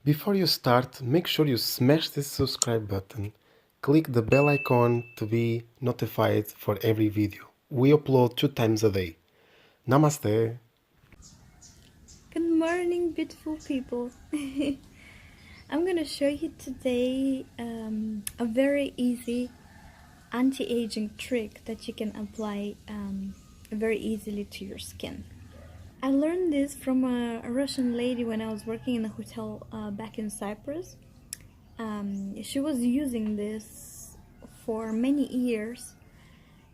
Before you start, make sure you smash this subscribe button. Click the bell icon to be notified for every video. We upload 2 times a day. Namaste. Good morning, beautiful people. I'm gonna show you today a very easy anti-aging trick that you can apply very easily to your skin. I learned this from a Russian lady when I was working in a hotel back in Cyprus. She was using this for many years,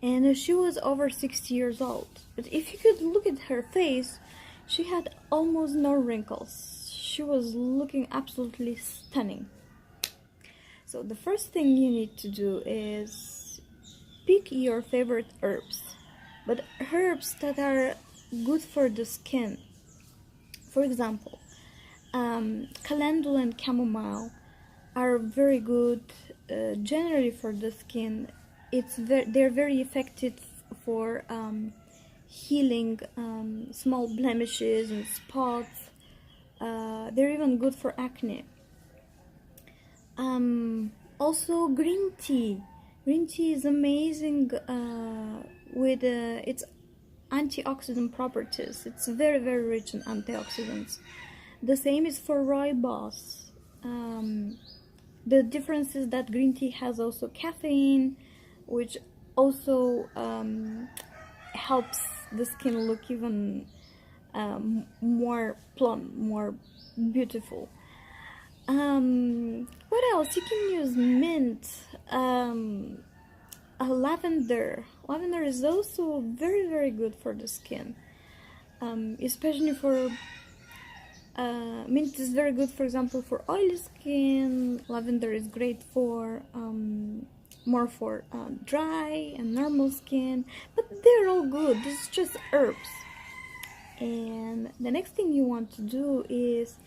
and she was over 60 years old. But if you could look at her face, she had almost no wrinkles. She was looking absolutely stunning. So the first thing you need to do is pick your favorite herbs, but herbs that are good for the skin. For example, calendula and chamomile are very good generally for the skin. They're very effective for healing small blemishes and spots. They're even good for acne. Also, green tea. Green tea is amazing with its antioxidant properties. It's very, very rich in antioxidants. The same is for rooibos. The difference is that green tea has also caffeine, which also helps the skin look even more plump, more beautiful. What else? You can use mint, lavender. Lavender is also very, very good for the skin, especially for mint is very good, for example, for oily skin. Lavender is great for more for dry and normal skin, but they're all good. This is just herbs. And the next thing you want to do is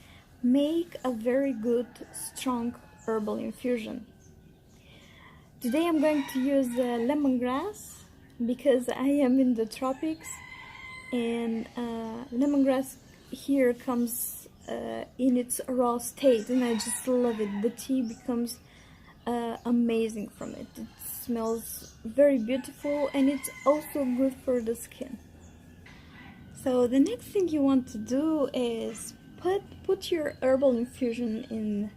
make a very good strong herbal infusion. Today I'm going to use lemongrass because I am in the tropics, and lemongrass here comes in its raw state, and I just love it. The tea becomes amazing from it. It smells very beautiful, and it's also good for the skin. So the next thing you want to do is put your herbal infusion in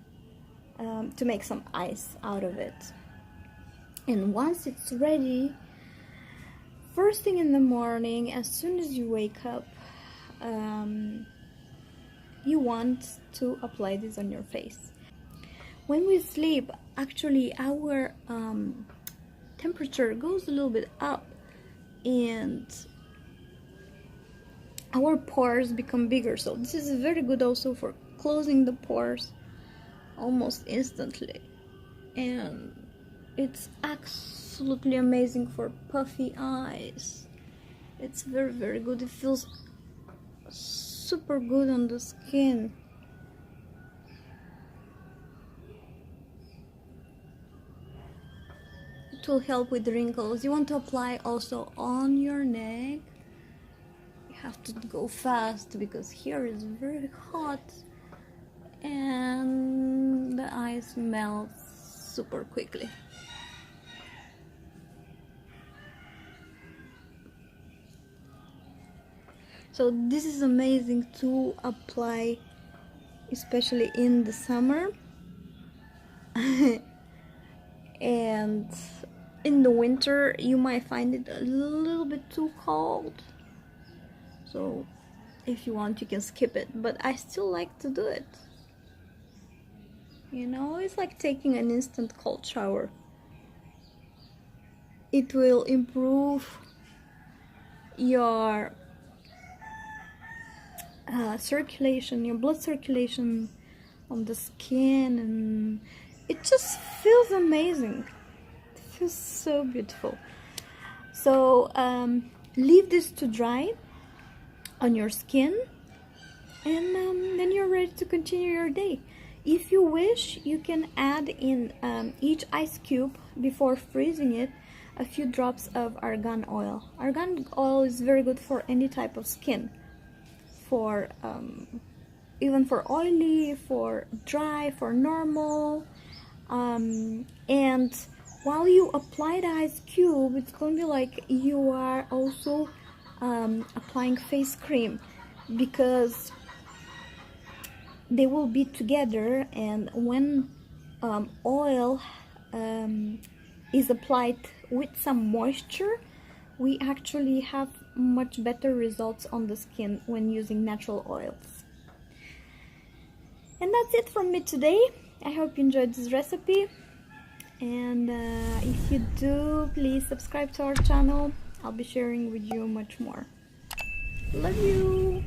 to make some ice out of it. And once it's ready, first thing in the morning, as soon as you wake up, you want to apply this on your face. When we sleep, actually our temperature goes a little bit up, and our pores become bigger. So this is very good also for closing the pores almost instantly, and it's absolutely amazing for puffy eyes. It's very, very good. It feels super good on the skin. It will help with wrinkles. You want to apply also on your neck. You have to go fast because here is very hot and the ice melts super quickly. So this is amazing to apply, especially in the summer and in the winter you might find it a little bit too cold, so if you want you can skip it, but I still like to do it. You know, it's like taking an instant cold shower. It will improve your circulation, your blood circulation on the skin, and it just feels amazing. It feels so beautiful. So leave this to dry on your skin, and then you're ready to continue your day. If you wish, you can add in each ice cube, before freezing it, a few drops of argan oil. Argan oil is very good for any type of skin, for even for oily, for dry, for normal. And while you apply the ice cube, it's gonna be like you are also applying face cream, because they will be together, and when oil is applied with some moisture, we actually have much better results on the skin when using natural oils. And that's it from me today. I hope you enjoyed this recipe, and if you do, please subscribe to our channel. I'll be sharing with you much more. Love you!